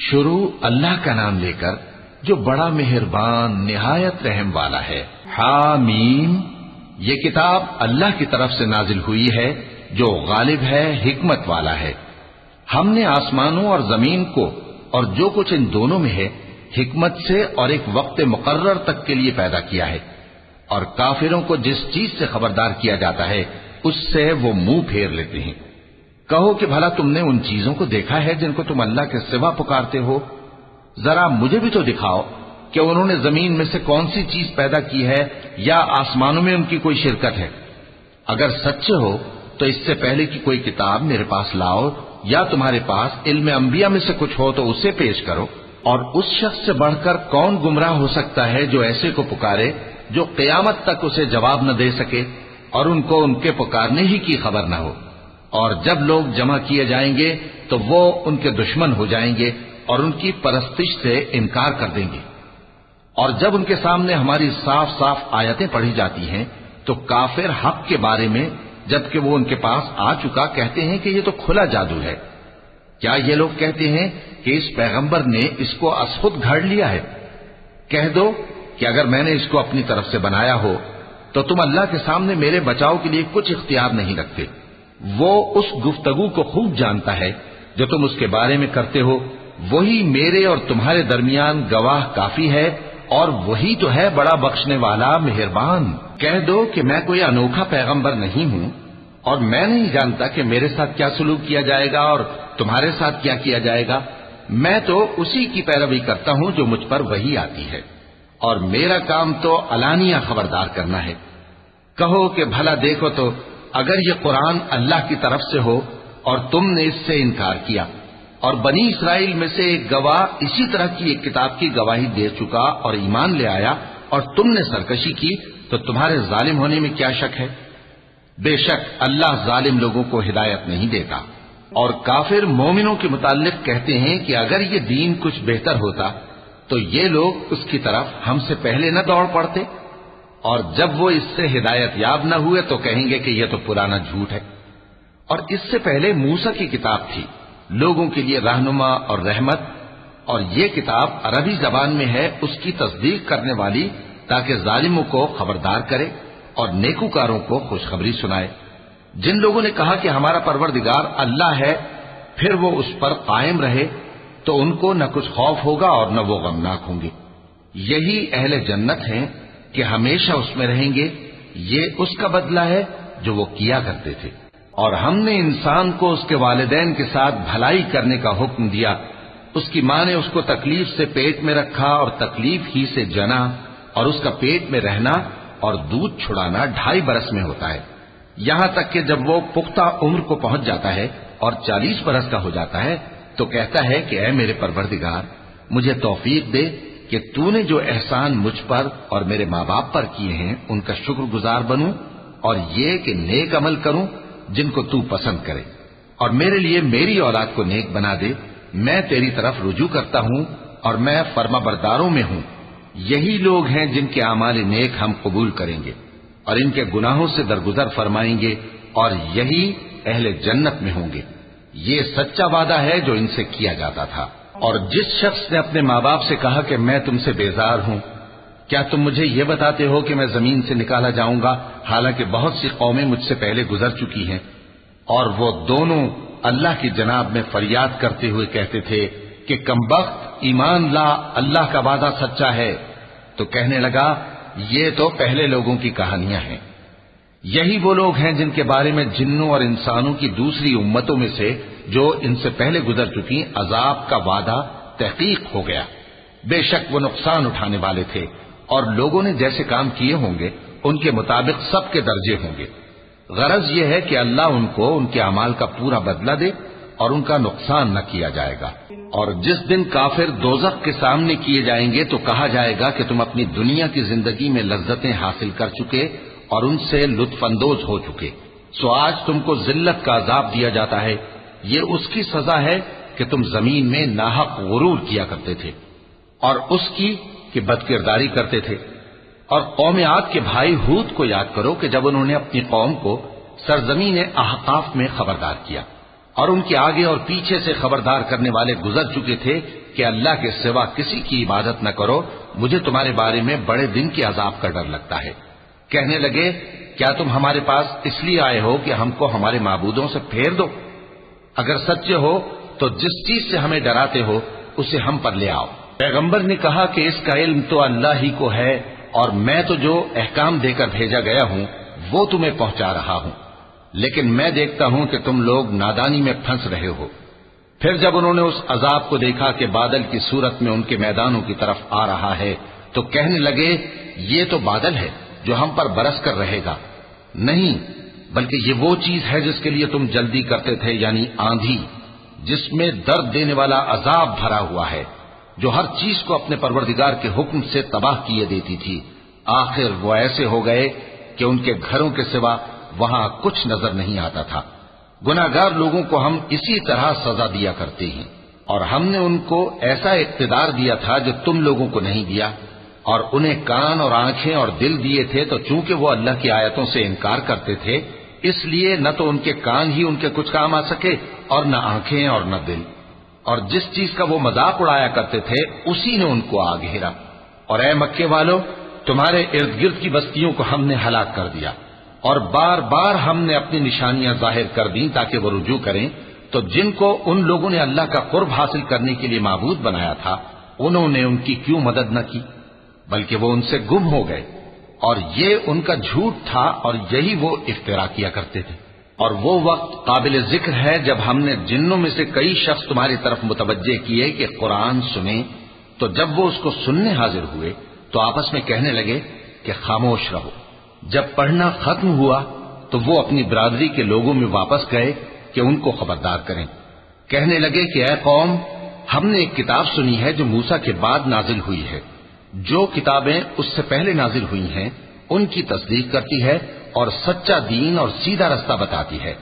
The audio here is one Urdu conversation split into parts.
شروع اللہ کا نام لے کر جو بڑا مہربان نہایت رحم والا ہے۔ حامیم، یہ کتاب اللہ کی طرف سے نازل ہوئی ہے جو غالب ہے، حکمت والا ہے۔ ہم نے آسمانوں اور زمین کو اور جو کچھ ان دونوں میں ہے حکمت سے اور ایک وقت مقرر تک کے لیے پیدا کیا ہے، اور کافروں کو جس چیز سے خبردار کیا جاتا ہے اس سے وہ منہ پھیر لیتے ہیں۔ کہو کہ بھلا تم نے ان چیزوں کو دیکھا ہے جن کو تم اللہ کے سوا پکارتے ہو؟ ذرا مجھے بھی تو دکھاؤ کہ انہوں نے زمین میں سے کون سی چیز پیدا کی ہے یا آسمانوں میں ان کی کوئی شرکت ہے؟ اگر سچے ہو تو اس سے پہلے کی کوئی کتاب میرے پاس لاؤ، یا تمہارے پاس علم انبیاء میں سے کچھ ہو تو اسے پیش کرو۔ اور اس شخص سے بڑھ کر کون گمراہ ہو سکتا ہے جو ایسے کو پکارے جو قیامت تک اسے جواب نہ دے سکے اور ان کو ان کے پکارنے ہی کی خبر نہ ہو۔ اور جب لوگ جمع کیے جائیں گے تو وہ ان کے دشمن ہو جائیں گے اور ان کی پرستش سے انکار کر دیں گے۔ اور جب ان کے سامنے ہماری صاف صاف آیتیں پڑھی جاتی ہیں تو کافر حق کے بارے میں جبکہ وہ ان کے پاس آ چکا کہتے ہیں کہ یہ تو کھلا جادو ہے۔ کیا یہ لوگ کہتے ہیں کہ اس پیغمبر نے اس کو از خود گھڑ لیا ہے؟ کہہ دو کہ اگر میں نے اس کو اپنی طرف سے بنایا ہو تو تم اللہ کے سامنے میرے بچاؤ کے لیے کچھ اختیار نہیں رکھتے۔ وہ اس گفتگو کو خوب جانتا ہے جو تم اس کے بارے میں کرتے ہو، وہی میرے اور تمہارے درمیان گواہ کافی ہے، اور وہی تو ہے بڑا بخشنے والا مہربان۔ کہہ دو کہ میں کوئی انوکھا پیغمبر نہیں ہوں اور میں نہیں جانتا کہ میرے ساتھ کیا سلوک کیا جائے گا اور تمہارے ساتھ کیا کیا جائے گا۔ میں تو اسی کی پیروی کرتا ہوں جو مجھ پر وحی آتی ہے، اور میرا کام تو علانیہ خبردار کرنا ہے۔ کہو کہ بھلا دیکھو تو اگر یہ قرآن اللہ کی طرف سے ہو اور تم نے اس سے انکار کیا، اور بنی اسرائیل میں سے ایک گواہ اسی طرح کی ایک کتاب کی گواہی دے چکا اور ایمان لے آیا اور تم نے سرکشی کی، تو تمہارے ظالم ہونے میں کیا شک ہے؟ بے شک اللہ ظالم لوگوں کو ہدایت نہیں دیتا۔ اور کافر مومنوں کے متعلق کہتے ہیں کہ اگر یہ دین کچھ بہتر ہوتا تو یہ لوگ اس کی طرف ہم سے پہلے نہ دوڑ پڑتے، اور جب وہ اس سے ہدایت یاب نہ ہوئے تو کہیں گے کہ یہ تو پرانا جھوٹ ہے۔ اور اس سے پہلے موسیٰ کی کتاب تھی، لوگوں کے لیے رہنما اور رحمت، اور یہ کتاب عربی زبان میں ہے اس کی تصدیق کرنے والی، تاکہ ظالموں کو خبردار کرے اور نیکوکاروں کو خوشخبری سنائے۔ جن لوگوں نے کہا کہ ہمارا پروردگار اللہ ہے، پھر وہ اس پر قائم رہے تو ان کو نہ کچھ خوف ہوگا اور نہ وہ غمناک ہوں گے۔ یہی اہل جنت ہیں کہ ہمیشہ اس میں رہیں گے، یہ اس کا بدلہ ہے جو وہ کیا کرتے تھے۔ اور ہم نے انسان کو اس کے والدین کے ساتھ بھلائی کرنے کا حکم دیا، اس کی ماں نے اس کو تکلیف سے پیٹ میں رکھا اور تکلیف ہی سے جنا، اور اس کا پیٹ میں رہنا اور دودھ چھڑانا 2.5 برس میں ہوتا ہے، یہاں تک کہ جب وہ پختہ عمر کو پہنچ جاتا ہے اور 40 برس کا ہو جاتا ہے تو کہتا ہے کہ اے میرے پروردگار، مجھے توفیق دے کہ تو نے جو احسان مجھ پر اور میرے ماں باپ پر کیے ہیں ان کا شکر گزار بنوں، اور یہ کہ نیک عمل کروں جن کو تو پسند کرے، اور میرے لیے میری اولاد کو نیک بنا دے۔ میں تیری طرف رجوع کرتا ہوں اور میں فرما برداروں میں ہوں۔ یہی لوگ ہیں جن کے اعمال نیک ہم قبول کریں گے اور ان کے گناہوں سے درگزر فرمائیں گے، اور یہی اہل جنت میں ہوں گے۔ یہ سچا وعدہ ہے جو ان سے کیا جاتا تھا۔ اور جس شخص نے اپنے ماں باپ سے کہا کہ میں تم سے بیزار ہوں، کیا تم مجھے یہ بتاتے ہو کہ میں زمین سے نکالا جاؤں گا، حالانکہ بہت سی قومیں مجھ سے پہلے گزر چکی ہیں؟ اور وہ دونوں اللہ کی جناب میں فریاد کرتے ہوئے کہتے تھے کہ کمبخت، ایمان لا، اللہ کا وعدہ سچا ہے۔ تو کہنے لگا یہ تو پہلے لوگوں کی کہانیاں ہیں۔ یہی وہ لوگ ہیں جن کے بارے میں جنوں اور انسانوں کی دوسری امتوں میں سے جو ان سے پہلے گزر چکی عذاب کا وعدہ تحقیق ہو گیا۔ بے شک وہ نقصان اٹھانے والے تھے، اور لوگوں نے جیسے کام کیے ہوں گے ان کے مطابق سب کے درجے ہوں گے۔ غرض یہ ہے کہ اللہ ان کو ان کے اعمال کا پورا بدلہ دے اور ان کا نقصان نہ کیا جائے گا۔ اور جس دن کافر دوزخ کے سامنے کیے جائیں گے تو کہا جائے گا کہ تم اپنی دنیا کی زندگی میں لذتیں حاصل کر چکے اور ان سے لطف اندوز ہو چکے، سو آج تم کو ذلت کا عذاب دیا جاتا ہے۔ یہ اس کی سزا ہے کہ تم زمین میں ناحق غرور کیا کرتے تھے، اور اس کی کہ بد کرداری کرتے تھے۔ اور قوم عاد کے بھائی ہود کو یاد کرو کہ جب انہوں نے اپنی قوم کو سرزمین احقاف میں خبردار کیا، اور ان کے آگے اور پیچھے سے خبردار کرنے والے گزر چکے تھے کہ اللہ کے سوا کسی کی عبادت نہ کرو، مجھے تمہارے بارے میں بڑے دن کے عذاب کا ڈر لگتا ہے۔ کہنے لگے کیا تم ہمارے پاس اس لیے آئے ہو کہ ہم کو ہمارے معبودوں سے پھیر دو؟ اگر سچے ہو تو جس چیز سے ہمیں ڈراتے ہو اسے ہم پر لے آؤ۔ پیغمبر نے کہا کہ اس کا علم تو اللہ ہی کو ہے، اور میں تو جو احکام دے کر بھیجا گیا ہوں وہ تمہیں پہنچا رہا ہوں، لیکن میں دیکھتا ہوں کہ تم لوگ نادانی میں پھنس رہے ہو۔ پھر جب انہوں نے اس عذاب کو دیکھا کہ بادل کی صورت میں ان کے میدانوں کی طرف آ رہا ہے تو کہنے لگے یہ تو بادل ہے جو ہم پر برس کر رہے گا، نہیں بلکہ یہ وہ چیز ہے جس کے لیے تم جلدی کرتے تھے، یعنی آندھی جس میں درد دینے والا عذاب بھرا ہوا ہے، جو ہر چیز کو اپنے پروردگار کے حکم سے تباہ کیے دیتی تھی۔ آخر وہ ایسے ہو گئے کہ ان کے گھروں کے سوا وہاں کچھ نظر نہیں آتا تھا۔ گناہگار لوگوں کو ہم اسی طرح سزا دیا کرتے ہیں، اور ہم نے ان کو ایسا اقتدار دیا تھا جو تم لوگوں کو نہیں دیا، اور انہیں کان اور آنکھیں اور دل دیے تھے، تو چونکہ وہ اللہ کی آیتوں سے انکار کرتے تھے اس لیے نہ تو ان کے کان ہی ان کے کچھ کام آ سکے اور نہ آنکھیں اور نہ دل، اور جس چیز کا وہ مذاق اڑایا کرتے تھے اسی نے ان کو آ گھیرا۔ اور اے مکے والو، تمہارے ارد گرد کی بستیوں کو ہم نے ہلاک کر دیا، اور بار بار ہم نے اپنی نشانیاں ظاہر کر دیں تاکہ وہ رجوع کریں، تو جن کو ان لوگوں نے اللہ کا قرب حاصل کرنے کے لیے معبود بنایا تھا انہوں نے ان کی کیوں مدد نہ کی، بلکہ وہ ان سے گم ہو گئے، اور یہ ان کا جھوٹ تھا اور یہی وہ افترا کیا کرتے تھے۔ اور وہ وقت قابل ذکر ہے جب ہم نے جنوں میں سے کئی شخص تمہاری طرف متوجہ کیے کہ قرآن سنیں، تو جب وہ اس کو سننے حاضر ہوئے تو آپس میں کہنے لگے کہ خاموش رہو۔ جب پڑھنا ختم ہوا تو وہ اپنی برادری کے لوگوں میں واپس گئے کہ ان کو خبردار کریں۔ کہنے لگے کہ اے قوم، ہم نے ایک کتاب سنی ہے جو موسیٰ کے بعد نازل ہوئی ہے، جو کتابیں اس سے پہلے نازل ہوئی ہیں ان کی تصدیق کرتی ہے اور سچا دین اور سیدھا رستہ بتاتی ہے۔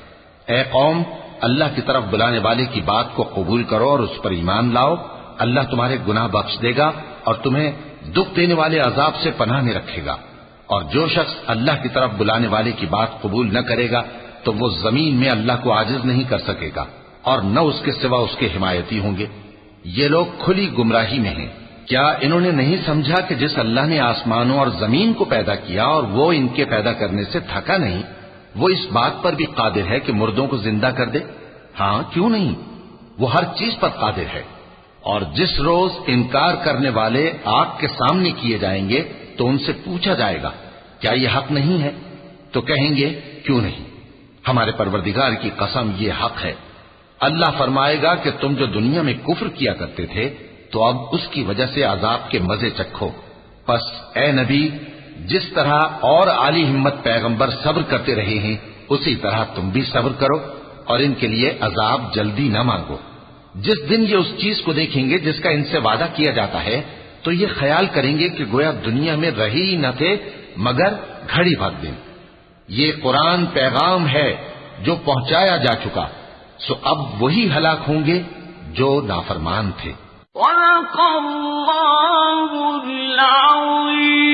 اے قوم، اللہ کی طرف بلانے والے کی بات کو قبول کرو اور اس پر ایمان لاؤ، اللہ تمہارے گناہ بخش دے گا اور تمہیں دکھ دینے والے عذاب سے پناہ میں رکھے گا۔ اور جو شخص اللہ کی طرف بلانے والے کی بات قبول نہ کرے گا تو وہ زمین میں اللہ کو عاجز نہیں کر سکے گا، اور نہ اس کے سوا اس کے حمایتی ہوں گے۔ یہ لوگ کھلی گمراہی میں ہیں۔ کیا انہوں نے نہیں سمجھا کہ جس اللہ نے آسمانوں اور زمین کو پیدا کیا اور وہ ان کے پیدا کرنے سے تھکا نہیں، وہ اس بات پر بھی قادر ہے کہ مردوں کو زندہ کر دے؟ ہاں، کیوں نہیں، وہ ہر چیز پر قادر ہے۔ اور جس روز انکار کرنے والے آگ کے سامنے کیے جائیں گے تو ان سے پوچھا جائے گا کیا یہ حق نہیں ہے؟ تو کہیں گے کیوں نہیں، ہمارے پروردگار کی قسم یہ حق ہے۔ اللہ فرمائے گا کہ تم جو دنیا میں کفر کیا کرتے تھے تو اب اس کی وجہ سے عذاب کے مزے چکھو۔ پس اے نبی، جس طرح اور عالی ہمت پیغمبر صبر کرتے رہے ہیں اسی طرح تم بھی صبر کرو، اور ان کے لیے عذاب جلدی نہ مانگو۔ جس دن یہ اس چیز کو دیکھیں گے جس کا ان سے وعدہ کیا جاتا ہے تو یہ خیال کریں گے کہ گویا دنیا میں رہے ہی نہ تھے مگر گھڑی بھر دن۔ یہ قرآن پیغام ہے جو پہنچایا جا چکا، سو اب وہی ہلاک ہوں گے جو نافرمان تھے۔ صدق اللہ العظیم۔